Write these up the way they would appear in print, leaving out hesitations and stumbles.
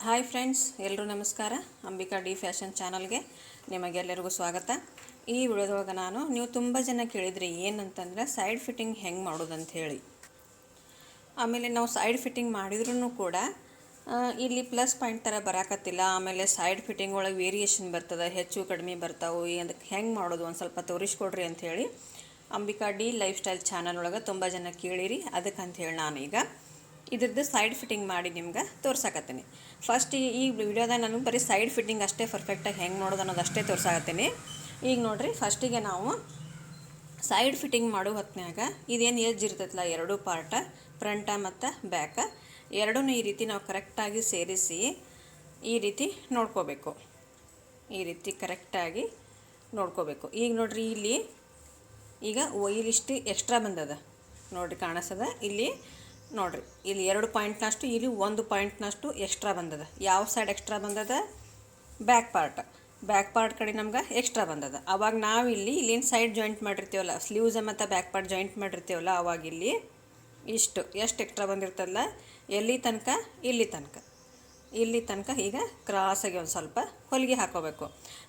Hi friends, ಎಲ್ಲರೂ ನಮಸ್ಕಾರ. Ambika D fashion ಚಾನಲ್ಗೆ ನಿಮಗೆಲ್ಲರಿಗೂ ಸ್ವಾಗತ. ಈ ವಿಡಿಯೋದೊಳಗೆ ನೀವು ತುಂಬ ಜನ ಕೇಳಿದ್ರಿ ಏನಂತಂದ್ರೆ ಸೈಡ್ ಫಿಟ್ಟಿಂಗ್ ಹೆಂಗೆ ಮಾಡೋದಂತ ಹೇಳಿ. ಆಮೇಲೆ ನಾವು ಸೈಡ್ ಫಿಟ್ಟಿಂಗ್ ಮಾಡಿದ್ರೂ ಕೂಡ ಇಲ್ಲಿ ಪ್ಲಸ್ ಪಾಯಿಂಟ್ ಥರ ಬರಾಕತ್ತಿಲ್ಲ. ಆಮೇಲೆ ಸೈಡ್ ಫಿಟ್ಟಿಂಗ್ ಒಳಗೆ ವೇರಿಯೇಷನ್ ಬರ್ತದೆ, ಹೆಚ್ಚು ಕಡಿಮೆ ಬರ್ತಾವೆ. ಅದಕ್ಕೆ ಹೆಂಗೆ ಮಾಡೋದು ಒಂದು ಸ್ವಲ್ಪ ತೋರಿಸ್ಕೊಡ್ರಿ ಅಂಥೇಳಿ Ambika D life style channel ಒಳಗೆ ತುಂಬ ಜನ ಕೇಳಿರಿ. ಅದಕ್ಕಂಥೇಳಿ ನಾನು ಈಗ ಇದ್ರದ್ದು ಸೈಡ್ ಫಿಟ್ಟಿಂಗ್ ಮಾಡಿ ನಿಮ್ಗೆ ತೋರ್ಸಾಕತ್ತೀನಿ. ಫಸ್ಟ್ ಈ ವಿಡಿಯೋದಾಗ ನಾನು ಬರೀ ಸೈಡ್ ಫಿಟ್ಟಿಂಗ್ ಅಷ್ಟೇ ಪರ್ಫೆಕ್ಟಾಗಿ ಹೆಂಗೆ ನೋಡೋದು ಅನ್ನೋದು ಅಷ್ಟೇ ತೋರ್ಸಾಕತ್ತೀನಿ. ಈಗ ನೋಡಿರಿ, ಫಸ್ಟಿಗೆ ನಾವು ಸೈಡ್ ಫಿಟ್ಟಿಂಗ್ ಮಾಡೋ ಹೊತ್ತಿನಾಗ ಇದೇನು ಎಜ್ ಇರ್ತೈತಲ್ಲ, ಎರಡೂ ಪಾರ್ಟ ಫ್ರಂಟ ಮತ್ತು ಬ್ಯಾಕ ಎರಡೂ ಈ ರೀತಿ ನಾವು ಕರೆಕ್ಟಾಗಿ ಸೇರಿಸಿ ಈ ರೀತಿ ನೋಡ್ಕೋಬೇಕು. ಈ ರೀತಿ ಕರೆಕ್ಟಾಗಿ ನೋಡ್ಕೋಬೇಕು. ಈಗ ನೋಡಿರಿ, ಈಗ ಇಲ್ಲಿಷ್ಟು ಎಕ್ಸ್ಟ್ರಾ ಬಂದದ ನೋಡಿರಿ, ಕಾಣಿಸ್ತದ ಇಲ್ಲಿ ನೋಡಿರಿ. ಇಲ್ಲಿ 2 ಪಾಯಿಂಟ್ನಷ್ಟು, ಇಲ್ಲಿ 1 ಪಾಯಿಂಟ್ನಷ್ಟು ಎಕ್ಸ್ಟ್ರಾ ಬಂದದ. ಯಾವ ಸೈಡ್ ಎಕ್ಸ್ಟ್ರಾ ಬಂದದ? ಬ್ಯಾಕ್ ಪಾರ್ಟ್ ಕಡೆ ನಮ್ಗೆ ಎಕ್ಸ್ಟ್ರಾ ಬಂದದ. ಅವಾಗ ನಾವು ಇಲ್ಲೇನು ಸೈಡ್ ಜಾಯಿಂಟ್ ಮಾಡಿರ್ತೀವಲ್ಲ, ಸ್ಲೀವ್ಸ್ ಮತ್ತು ಬ್ಯಾಕ್ ಪಾರ್ಟ್ ಜಾಯಿಂಟ್ ಮಾಡಿರ್ತೀವಲ್ಲ, ಅವಾಗ ಇಲ್ಲಿ ಎಷ್ಟು ಎಕ್ಸ್ಟ್ರಾ ಬಂದಿರ್ತದಲ್ಲ, ಇಲ್ಲಿ ತನಕ ಈಗ ಕ್ರಾಸಾಗಿ ಒಂದು ಸ್ವಲ್ಪ ಹೊಲಿಗೆ ಹಾಕೋಬೇಕು.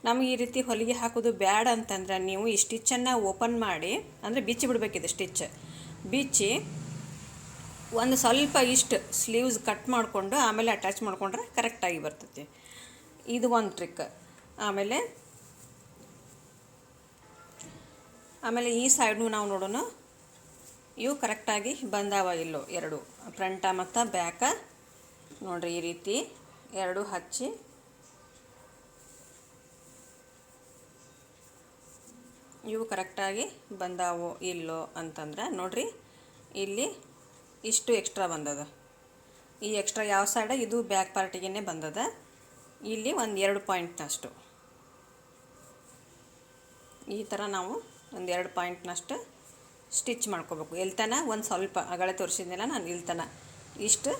ನಮಗೆ ಈ ರೀತಿ ಹೊಲಿಗೆ ಹಾಕೋದು ಬ್ಯಾಡ ಅಂತಂದ್ರೆ ನೀವು ಈ ಸ್ಟಿಚ್ಚನ್ನು ಓಪನ್ ಮಾಡಿ, ಅಂದರೆ ಬಿಚ್ಚಿ ಬಿಡಬೇಕಿದೆ. ಸ್ಟಿಚ್ ಬಿಚ್ಚಿ ಒಂದು ಸ್ವಲ್ಪ ಇಷ್ಟು ಸ್ಲೀವ್ಸ್ ಕಟ್ ಮಾಡಿಕೊಂಡು ಆಮೇಲೆ ಅಟ್ಯಾಚ್ ಮಾಡಿಕೊಂಡ್ರೆ ಕರೆಕ್ಟಾಗಿ ಬರ್ತೈತಿ. ಇದು ಒಂದು ಟ್ರಿಕ್. ಆಮೇಲೆ ಈ ಸೈಡ್ನು ನಾವು ನೋಡೋಣ, ಇವು ಕರೆಕ್ಟಾಗಿ ಬಂದಾವ ಇಲ್ಲೋ ಎರಡು, ಫ್ರಂಟ ಮತ್ತು ಬ್ಯಾಕ ನೋಡಿರಿ. ಈ ರೀತಿ ಎರಡು ಹಚ್ಚಿ ಇವು ಕರೆಕ್ಟಾಗಿ ಬಂದಾವೋ ಇಲ್ಲೋ ಅಂತಂದ್ರೆ ನೋಡಿರಿ, ಇಲ್ಲಿ ಇಷ್ಟು ಎಕ್ಸ್ಟ್ರಾ ಬಂದದ. ಈ ಎಕ್ಸ್ಟ್ರಾ ಯಾವ ಸೈಡ? ಇದು ಬ್ಯಾಕ್ ಪಾರ್ಟಿಗೆ ಬಂದದ. ಇಲ್ಲಿ 1-2 ಪಾಯಿಂಟ್ನಷ್ಟು ಈ ಥರ ನಾವು 1-2 ಪಾಯಿಂಟ್ನಷ್ಟು ಸ್ಟಿಚ್ ಮಾಡ್ಕೋಬೇಕು. ಇಲ್ತನ ಒಂದು ಸ್ವಲ್ಪ ಅಗಳೆ ತೋರಿಸಿದ್ನಲ್ಲ ನಾನು, ಇಲ್ತನ ಇಷ್ಟು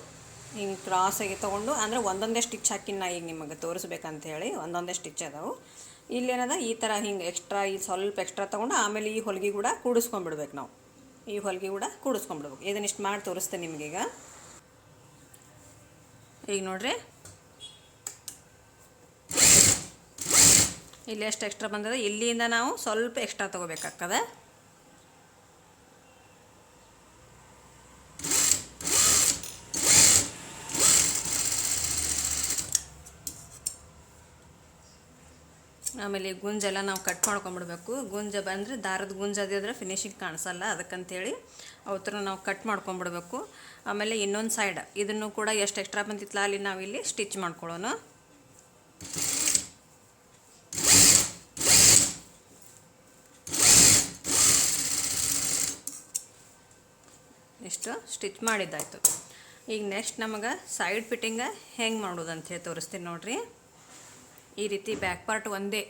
ಹಿಂಗೆ ಕ್ರಾಸಾಗಿ ತೊಗೊಂಡು, ಅಂದರೆ ಒಂದೊಂದೇ ಸ್ಟಿಚ್ ಹಾಕಿನ ಈಗ ನಿಮಗೆ ತೋರಿಸ್ಬೇಕಂತ ಹೇಳಿ ಒಂದೊಂದೇ ಸ್ಟಿಚ್ ಅದಾವೆ. ಇಲ್ಲೇನದ ಈ ಥರ ಹಿಂಗೆ ಎಕ್ಸ್ಟ್ರಾ, ಈ ಸ್ವಲ್ಪ ಎಕ್ಸ್ಟ್ರಾ ತೊಗೊಂಡು ಆಮೇಲೆ ಈ ಹೊಲಿಗೆ ಕೂಡ ಕೂಡಿಸ್ಕೊಂಡ್ಬಿಡ್ಬೇಕು. ನಾವು ಈ ಹೊಲಿಗೆ ಕೂಡ ಕೂಡಿಸ್ಕೊಂಡ್ಬಿಡ್ಬೇಕು. ಇದನ್ನಿಷ್ಟು ಮಾಡಿ ತೋರಿಸ್ತೇನೆ ನಿಮಗೀಗ. ಈಗ ನೋಡ್ರಿ, ಇಲ್ಲಿ ಎಷ್ಟು ಎಕ್ಸ್ಟ್ರಾ ಬಂದದ, ಇಲ್ಲಿಂದ ನಾವು ಸ್ವಲ್ಪ ಎಕ್ಸ್ಟ್ರಾ ತೊಗೋಬೇಕಾಗ್ತದೆ. ಆಮೇಲೆ ಗುಂಜೆಲ್ಲ ನಾವು ಕಟ್ ಮಾಡ್ಕೊಂಬಿಡ್ಬೇಕು. ಗುಂಜ ಬಂದರೆ ದಾರದ ಗುಂಜ ಅದಿದ್ರೆ ಫಿನಿಶಿಂಗ್ ಕಾಣಿಸಲ್ಲ, ಅದಕ್ಕಂತೇಳಿ ಅವತ್ರ ನಾವು ಕಟ್ ಮಾಡ್ಕೊಂಬಿಡ್ಬೇಕು. ಆಮೇಲೆ ಇನ್ನೊಂದು ಸೈಡ್ ಇದನ್ನು ಕೂಡ ಎಷ್ಟು ಎಕ್ಸ್ಟ್ರಾ ಬಂದಿತ್ತಲ್ಲ ಅಲ್ಲಿ ನಾವಿಲ್ಲಿ ಸ್ಟಿಚ್ ಮಾಡ್ಕೊಳ್ಳೋಣ. ಇಷ್ಟು ಸ್ಟಿಚ್ ಮಾಡಿದ್ದಾಯಿತು. ಈಗ ನೆಕ್ಸ್ಟ್ ನಮಗೆ ಸೈಡ್ ಫಿಟ್ಟಿಂಗ ಹೆಂಗೆ ಮಾಡೋದು ಅಂಥೇಳಿ ತೋರಿಸ್ತೀನಿ ನೋಡಿರಿ. ಈ ರೀತಿ ಬ್ಯಾಕ್ ಪಾರ್ಟ್ ಒಂದೇ,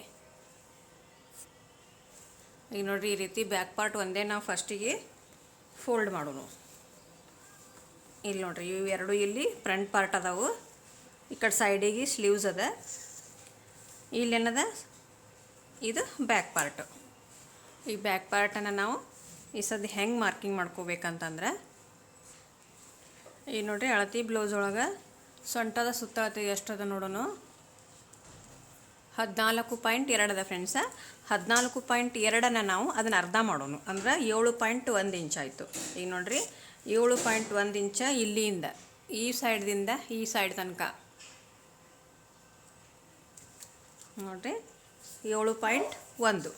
ಈಗ ನೋಡಿರಿ, ಈ ರೀತಿ ಬ್ಯಾಕ್ ಪಾರ್ಟ್ ಒಂದೇ ನಾವು ಫಸ್ಟಿಗೆ ಫೋಲ್ಡ್ ಮಾಡೋಣ. ಇಲ್ಲಿ ನೋಡಿರಿ, ಇವು ಎರಡು ಇಲ್ಲಿ ಫ್ರಂಟ್ ಪಾರ್ಟ್ ಅದಾವು, ಈ ಕಡೆ ಸೈಡಿಗೆ ಸ್ಲೀವ್ಸ್ ಅದ, ಇಲ್ಲೇನದ ಇದು ಬ್ಯಾಕ್ ಪಾರ್ಟು. ಈ ಬ್ಯಾಕ್ ಪಾರ್ಟನ್ನು ನಾವು ಈ ಸದ್ಯ ಹೆಂಗೆ ಮಾರ್ಕಿಂಗ್ ಮಾಡ್ಕೋಬೇಕಂತಂದ್ರೆ, ಈಗ ನೋಡಿರಿ, ಅಳತಿ ಬ್ಲೌಸ್ ಒಳಗೆ ಸೊಂಟದ ಸುತ್ತಳತೆ ಎಷ್ಟದ ನೋಡೋಣ. 14.2 ಅದ ಫ್ರೆಂಡ್ಸ. 14.2 ನಾವು ಅದನ್ನು ಅರ್ಧ ಮಾಡೋಣ, ಅಂದ್ರೆ 7.1 ಇಂಚ್ ಆಯಿತು. ಈಗ ನೋಡಿರಿ, 7.1 ಇಂಚ ಇಲ್ಲಿಂದ ಈ ಸೈಡ್ದಿಂದ ಈ ಸೈಡ್ ತನಕ ನೋಡಿರಿ, 7.1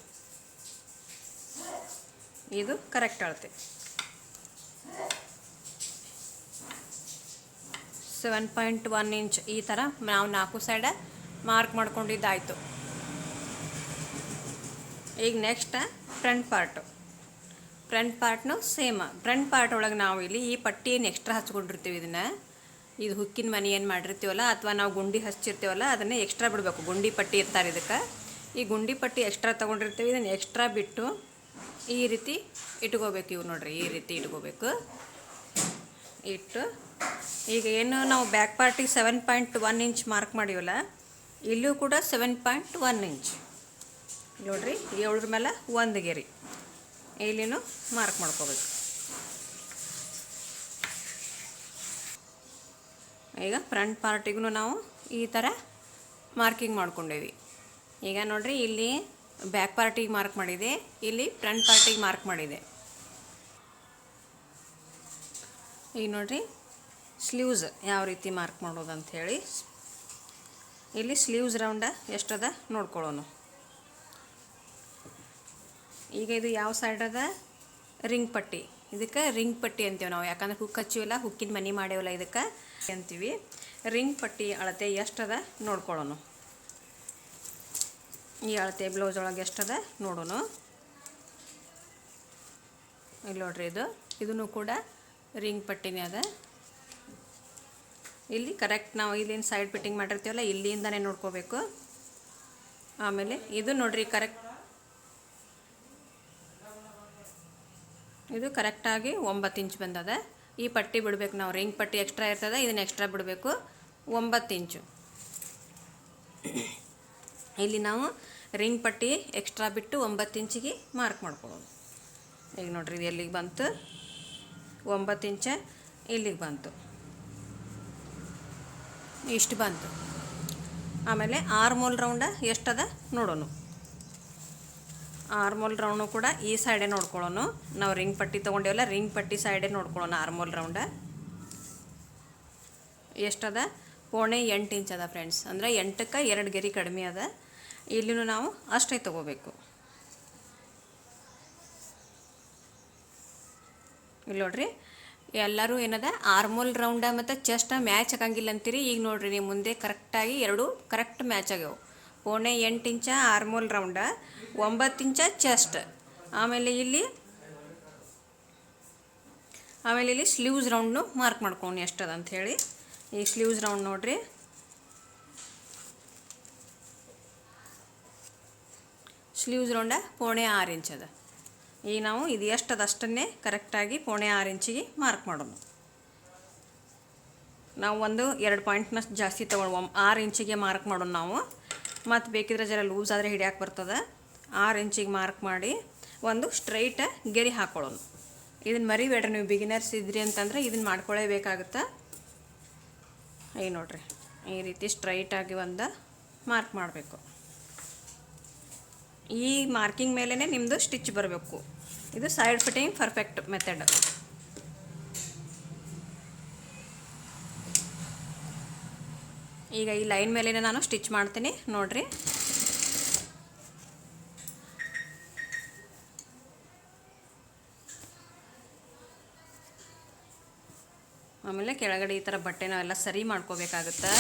ಇದು ಕರೆಕ್ಟ್ ಅಳತೆ. 7.1 ಇಂಚ್ ಈ ಥರ ನಾವು 4 ಸೈಡ ಮಾರ್ಕ್ ಮಾಡ್ಕೊಂಡಿದ್ದಾಯಿತು. ಈಗ ನೆಕ್ಸ್ಟ್ ಫ್ರಂಟ್ ಪಾರ್ಟ್ನು ಸೇಮ್. ಫ್ರಂಟ್ ಪಾರ್ಟ್ ಒಳಗೆ ನಾವು ಇಲ್ಲಿ ಈ ಪಟ್ಟಿಯನ್ನು ಎಕ್ಸ್ಟ್ರಾ ಹಚ್ಕೊಂಡಿರ್ತೀವಿ. ಇದು ಹುಕ್ಕಿನ ಮನೆ ಏನು ಮಾಡಿರ್ತೀವಲ್ಲ, ಅಥವಾ ನಾವು ಗುಂಡಿ ಹಚ್ಚಿರ್ತೀವಲ್ಲ, ಅದನ್ನೇ ಎಕ್ಸ್ಟ್ರಾ ಬಿಡಬೇಕು. ಗುಂಡಿ ಪಟ್ಟಿ ಇರ್ತಾರೆ ಇದಕ್ಕೆ. ಈ ಗುಂಡಿ ಪಟ್ಟಿ ಎಕ್ಸ್ಟ್ರಾ ತೊಗೊಂಡಿರ್ತೀವಿ, ಇದನ್ನು ಎಕ್ಸ್ಟ್ರಾ ಬಿಟ್ಟು ಈ ರೀತಿ ಇಟ್ಕೋಬೇಕು. ಇವು ನೋಡಿರಿ, ಈ ರೀತಿ ಇಟ್ಕೋಬೇಕು. ಇಟ್ಟು ಈಗ ಏನು ನಾವು ಬ್ಯಾಕ್ ಪಾರ್ಟಿಗೆ 7.1 ಇಂಚ್ ಮಾರ್ಕ್ ಮಾಡಿವಲ್ಲ, ಇಲ್ಲೂ ಕೂಡ 7.1 ಇಂಚ್ ನೋಡಿರಿ, 7 ಮೇಲೆ 1 ಗೆರೆ ಇಲ್ಲಿನೂ ಮಾರ್ಕ್ ಮಾಡ್ಕೋಬೇಕು. ಈಗ ಫ್ರಂಟ್ ಪಾರ್ಟಿಗೂ ನಾವು ಈ ಥರ ಮಾರ್ಕಿಂಗ್ ಮಾಡ್ಕೊಂಡೇವಿ. ಈಗ ನೋಡಿರಿ, ಇಲ್ಲಿ ಬ್ಯಾಕ್ ಪಾರ್ಟಿಗೆ ಮಾರ್ಕ್ ಮಾಡಿದೆ, ಇಲ್ಲಿ ಫ್ರಂಟ್ ಪಾರ್ಟಿಗೆ ಮಾರ್ಕ್ ಮಾಡಿದೆ. ಈಗ ನೋಡಿರಿ ಸ್ಲೀವ್ಸ್ ಯಾವ ರೀತಿ ಮಾರ್ಕ್ ಮಾಡೋದು ಅಂಥೇಳಿ. ಇಲ್ಲಿ ಸ್ಲೀವ್ಸ್ ರೌಂಡ ಎಷ್ಟದ ನೋಡ್ಕೊಳ್ಳೋಣ. ಈಗ ಇದು ಯಾವ ಸೈಡ್ ಅದ? ರಿಂಗ್ ಪಟ್ಟಿ. ಇದಕ್ಕೆ ರಿಂಗ್ ಪಟ್ಟಿ ಅಂತೀವಿ ನಾವು, ಯಾಕಂದ್ರೆ ಹುಕ್ ಹಚ್ಚಿವಲ್ಲ, ಹುಕ್ಕಿನ ಮನೆ ಮಾಡೇವಲ್ಲ, ಇದಕ್ಕೆ ಅಂತೀವಿ. ರಿಂಗ್ ಪಟ್ಟಿ ಅಳತೆ ಎಷ್ಟದ ನೋಡ್ಕೊಳ್ಳೋಣ. ಈ ಅಳತೆ ಬ್ಲೌಸ್ ಒಳಗೆ ಎಷ್ಟದ ನೋಡೋಣ. ಇಲ್ಲಿ ನೋಡ್ರಿ, ಇದೂ ಕೂಡ ರಿಂಗ್ ಪಟ್ಟಿನೇ ಅದ. ಇಲ್ಲಿ ಕರೆಕ್ಟ್ ನಾವು ಇಲ್ಲಿಂದ ಸೈಡ್ ಫಿಟ್ಟಿಂಗ್ ಮಾಡಿರ್ತೀವಲ್ಲ, ಇಲ್ಲಿಂದನೇ ನೋಡ್ಕೋಬೇಕು. ಆಮೇಲೆ ಇದು ನೋಡ್ರಿ, ಇದು ಕರೆಕ್ಟಾಗಿ 9 ಇಂಚ್ ಬಂದದ. ಈ ಪಟ್ಟಿ ಬಿಡಬೇಕು ನಾವು, ರಿಂಗ್ ಪಟ್ಟಿ ಎಕ್ಸ್ಟ್ರಾ ಇರ್ತದೆ, ಇದನ್ನು ಎಕ್ಸ್ಟ್ರಾ ಬಿಡಬೇಕು 9 ಇಂಚು. ಇಲ್ಲಿ ನಾವು ರಿಂಗ್ ಪಟ್ಟಿ ಎಕ್ಸ್ಟ್ರಾ ಬಿಟ್ಟು 9 ಇಂಚಿಗೆ ಮಾರ್ಕ್ ಮಾಡ್ಕೊಳ್ಳೋದು. ಈಗ ನೋಡ್ರಿ, ಇದು ಎಲ್ಲಿಗೆ ಬಂತು? 9 ಇಂಚ ಇಲ್ಲಿಗೆ ಬಂತು, ಇಷ್ಟು ಬಂತು. ಆಮೇಲೆ ಆರ್ಮೋಲ್ ರೌಂಡ ಎಷ್ಟದ ನೋಡೋಣ. ಆರ್ಮೋಲ್ ರೌಂಡು ಕೂಡ ಈ ಸೈಡೇ ನೋಡ್ಕೊಳ್ಳೋಣ. ನಾವು ರಿಂಗ್ ಪಟ್ಟಿ ತೊಗೊಂಡೇವಲ್ಲ, ರಿಂಗ್ ಪಟ್ಟಿ ಸೈಡೇ ನೋಡ್ಕೊಳ್ಳೋಣ. ಆರ್ಮೋಲ್ ರೌಂಡ ಎಷ್ಟದ? 0.8 ಇಂಚ್ ಅದ ಫ್ರೆಂಡ್ಸ್. ಅಂದರೆ 8ಕ್ಕೆ 2 ಗೆರೆ ಕಡಿಮೆ ಅದ. ಇಲ್ಲಿನೂ ನಾವು ಅಷ್ಟೇ ತೊಗೋಬೇಕು. ಇಲ್ಲಿ ನೋಡ್ರಿ, ಎಲ್ಲರೂ ಏನದ ಆರ್ಮೋಲ್ ರೌಂಡ ಮತ್ತು ಚೆಸ್ಟ್ ಮ್ಯಾಚ್ ಆಗಂಗಿಲ್ಲ ಅಂತೀರಿ. ಈಗ ನೋಡ್ರಿ, ನೀವು ಮುಂದೆ ಕರೆಕ್ಟಾಗಿ ಎರಡು ಕರೆಕ್ಟ್ ಮ್ಯಾಚ್ ಆಗ್ಯಾವ. 0.8 ಇಂಚ ಆರ್ಮೋಲ್ ರೌಂಡ, 9 ಇಂಚ ಚೆಸ್ಟ್. ಆಮೇಲೆ ಇಲ್ಲಿ ಸ್ಲೀವ್ಸ್ ರೌಂಡ್ನು ಮಾರ್ಕ್ ಮಾಡ್ಕೊಂಡು ಎಷ್ಟದ ಅಂಥೇಳಿ. ಈ ಸ್ಲೀವ್ಸ್ ರೌಂಡ್ ನೋಡ್ರಿ, ಸ್ಲೀವ್ಸ್ ರೌಂಡ 0.6 ಇಂಚ್ ಅದ. ಈಗ ನಾವು ಇದು ಎಷ್ಟದ ಅಷ್ಟನ್ನೇ ಕರೆಕ್ಟಾಗಿ 0.6 ಇಂಚಿಗೆ ಮಾರ್ಕ್ ಮಾಡೋಣ. ನಾವು 1-2 ಪಾಯಿಂಟ್ನ ಜಾಸ್ತಿ ತೊಗೊಂಡು 6 ಇಂಚಿಗೆ ಮಾರ್ಕ್ ಮಾಡೋಣ ನಾವು. ಮತ್ತು ಬೇಕಿದ್ರೆ ಜರ ಲೂಸ್ ಆದರೆ ಹಿಡಿಯಾಕೆ ಬರ್ತದೆ. 6 ಇಂಚಿಗೆ ಮಾರ್ಕ್ ಮಾಡಿ ಒಂದು ಸ್ಟ್ರೈಟ್ ಗೆರೆ ಹಾಕ್ಕೊಳ್ಳೋಣ. ಇದನ್ನು ಮರಿಬೇಡ್ರಿ, ನೀವು ಬಿಗಿನರ್ಸ್ ಇದ್ರಿ ಅಂತಂದ್ರೆ ಇದನ್ನು ಮಾಡ್ಕೊಳ್ಳೇಬೇಕಾಗುತ್ತೆ. ಈಗ ನೋಡ್ರಿ, ಈ ರೀತಿ ಸ್ಟ್ರೈಟಾಗಿ ಒಂದು ಮಾರ್ಕ್ ಮಾಡಬೇಕು. ಈ ಮಾರ್ಕಿಂಗ್ ಮೇಲೇ ನಿಮ್ಮದು ಸ್ಟಿಚ್ ಬರಬೇಕು. ಇದು ಸೈಡ್ ಫಿಟ್ಟಿಂಗ್ ಪರ್ಫೆಕ್ಟ್ ಮೆಥಡ್. ಈಗ ಈ ಲೈನ್ ಮೇಲೆ ನಾನು ಸ್ಟಿಚ್ ಮಾಡ್ತೀನಿ ನೋಡ್ರಿ. ಆಮೇಲೆ ಕೆಳಗಡೆ ಈ ಥರ ಬಟ್ಟೆನ ಎಲ್ಲ ಸರಿ ಮಾಡ್ಕೋಬೇಕಾಗುತ್ತೆ.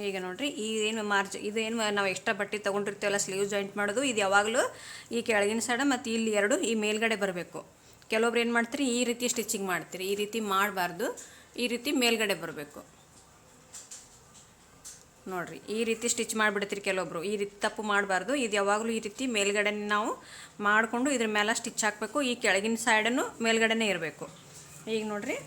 ಈಗ ನೋಡ್ರಿ, ಇದೇನು ಇದೇನು ನಾವು ಎಕ್ಸ್ಟ್ರಾ ಬಟ್ಟೆ ತೊಗೊಂಡಿರ್ತೀವಲ್ಲ ಸ್ಲೀವ್ ಜಾಯಿಂಟ್ ಮಾಡೋದು, ಇದು ಯಾವಾಗಲೂ ಈ ಕೆಳಗಿನ ಸೈಡ ಮತ್ತು ಇಲ್ಲಿ 2 ಈ ಮೇಲ್ಗಡೆ ಬರಬೇಕು. ಕೆಲವೊಬ್ರು ಏನು ಮಾಡ್ತೀರಿ, ಈ ರೀತಿ ಸ್ಟಿಚಿಂಗ್ ಮಾಡ್ತೀರಿ. ಈ ರೀತಿ ಮಾಡಬಾರ್ದು, ಈ ರೀತಿ ಮೇಲ್ಗಡೆ ಬರಬೇಕು. ನೋಡಿರಿ, ಈ ರೀತಿ ಸ್ಟಿಚ್ ಮಾಡಿಬಿಡ್ತೀರಿ ಕೆಲವೊಬ್ರು. ಈ ರೀತಿ ತಪ್ಪು ಮಾಡಬಾರ್ದು. ಇದು ಯಾವಾಗಲೂ ಈ ರೀತಿ ಮೇಲ್ಗಡೆ ನಾವು ಮಾಡಿಕೊಂಡು ಇದ್ರ ಮೇಲೆ ಸ್ಟಿಚ್ ಹಾಕಬೇಕು. ಈ ಕೆಳಗಿನ ಸೈಡನ್ನು ಮೇಲ್ಗಡೆನೇ ಇರಬೇಕು. ಈಗ ನೋಡಿರಿ,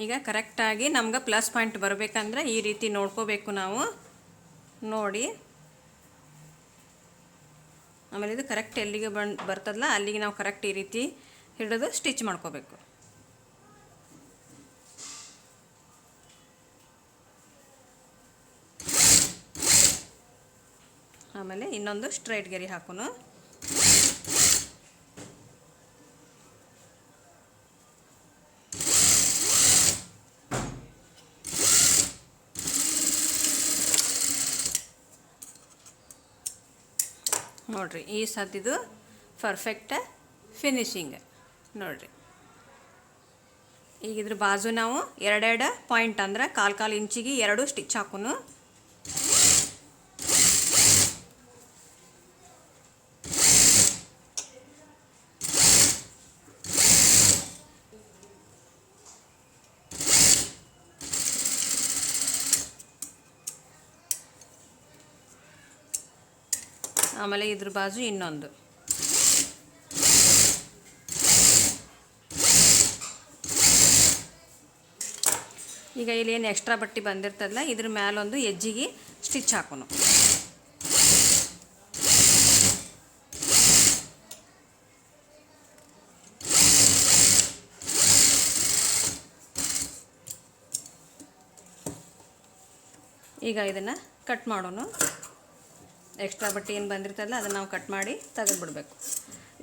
ಈಗ ಕರೆಕ್ಟಾಗಿ ನಮ್ಗೆ ಪ್ಲಸ್ ಪಾಯಿಂಟ್ ಬರಬೇಕಂದ್ರೆ ಈ ರೀತಿ ನೋಡ್ಕೋಬೇಕು ನಾವು. ನೋಡಿ, ಆಮೇಲೆ ಇದು ಕರೆಕ್ಟ್ ಎಲ್ಲಿಗೆ ಬರ್ತದಲ್ಲ ಅಲ್ಲಿಗೆ ನಾವು ಕರೆಕ್ಟ್ ಈ ರೀತಿ ಹಿಡಿದು ಸ್ಟಿಚ್ ಮಾಡ್ಕೋಬೇಕು. ಆಮೇಲೆ ಇನ್ನೊಂದು ಸ್ಟ್ರೈಟ್ ಗೆರೆ ಹಾಕೋನು. ನೋಡ್ರಿ, ಈ ಸದ್ದಿದು ಪರ್ಫೆಕ್ಟ್ ಫಿನಿಶಿಂಗ್ ನೋಡ್ರಿ. ಈಗ ಇದ್ರ ಬಾಜು ನಾವು 2 ಪಾಯಿಂಟ್ ಅಂದ್ರೆ 1/4 ಇಂಚಿಗೆ 2 ಸ್ಟಿಚ್ ಹಾಕೋನು. ಆಮೇಲೆ ಇದ್ರ ಬಾಜು ಇನ್ನೊಂದು. ಈಗ ಇಲ್ಲಿ ಏನು ಎಕ್ಸ್ಟ್ರಾ ಬಟ್ಟೆ ಬಂದಿರ್ತದಲ್ಲ ಇದ್ರ ಮ್ಯಾಲೊಂದು ಎಜ್ಜಿಗೆ ಸ್ಟಿಚ್ ಹಾಕೋನು. ಈಗ ಇದನ್ನು ಕಟ್ ಮಾಡೋಣ. ಎಕ್ಸ್ಟ್ರಾ ಬಟ್ಟೆ ಏನು ಬಂದಿರ್ತದಲ್ಲ ಅದನ್ನು ನಾವು ಕಟ್ ಮಾಡಿ ತೆಗೆದುಬಿಡ್ಬೇಕು.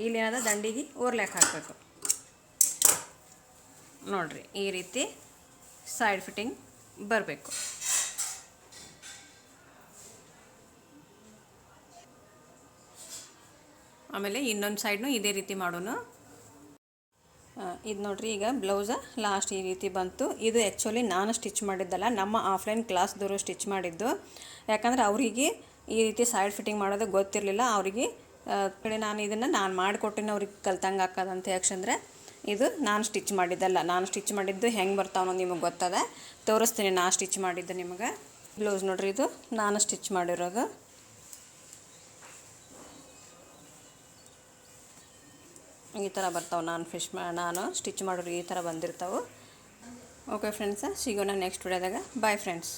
ಇಲ್ಲೇನಾದ ದಂಡಿಗೆ ಓರ್ಲ್ಯಾಕೆ ಹಾಕಬೇಕು ನೋಡಿರಿ. ಈ ರೀತಿ ಸೈಡ್ ಫಿಟ್ಟಿಂಗ್ ಬರಬೇಕು. ಆಮೇಲೆ ಇನ್ನೊಂದು ಸೈಡ್ನು ಇದೇ ರೀತಿ ಮಾಡೋಣ. ಇದು ನೋಡಿರಿ, ಈಗ ಬ್ಲೌಸ ಲಾಸ್ಟ್ ಈ ರೀತಿ ಬಂತು. ಇದು ಆ್ಯಕ್ಚುಲಿ ನಾನು ಸ್ಟಿಚ್ ಮಾಡಿದ್ದಲ್ಲ, ನಮ್ಮ ಆಫ್ಲೈನ್ ಕ್ಲಾಸ್ದವರು ಸ್ಟಿಚ್ ಮಾಡಿದ್ದು. ಯಾಕಂದರೆ ಅವರಿಗೆ ಈ ರೀತಿ ಸೈಡ್ ಫಿಟ್ಟಿಂಗ್ ಮಾಡೋದು ಗೊತ್ತಿರಲಿಲ್ಲ. ಅವರಿಗೆ ನಾನು ಇದನ್ನು ಮಾಡಿಕೊಟ್ಟಿನ ಅವ್ರಿಗೆ ಕಲ್ತಂಗೆ ಹಾಕೋದಂತ. ಯಾಕಂದರೆ ಇದು ನಾನು ಸ್ಟಿಚ್ ಮಾಡಿದ್ದಲ್ಲ. ನಾನು ಸ್ಟಿಚ್ ಮಾಡಿದ್ದು ಹೆಂಗೆ ಬರ್ತಾವನೋ ನಿಮಗೆ ಗೊತ್ತದ, ತೋರಿಸ್ತೀನಿ. ನಾನು ಸ್ಟಿಚ್ ಮಾಡಿದ್ದು ನಿಮಗೆ ಬ್ಲೌಸ್ ನೋಡಿರಿ, ಇದು ನಾನು ಸ್ಟಿಚ್ ಮಾಡಿರೋದು. ಈ ಥರ ಬರ್ತಾವೆ. ನಾನು ಸ್ಟಿಚ್ ಮಾಡೋರು ಈ ಥರ ಬಂದಿರ್ತಾವೆ. ಓಕೆ ಫ್ರೆಂಡ್ಸ, ಸಿಗೋಣ ನೆಕ್ಸ್ಟ್ ವಿಡಿಯೋದಾಗ. Bye friends.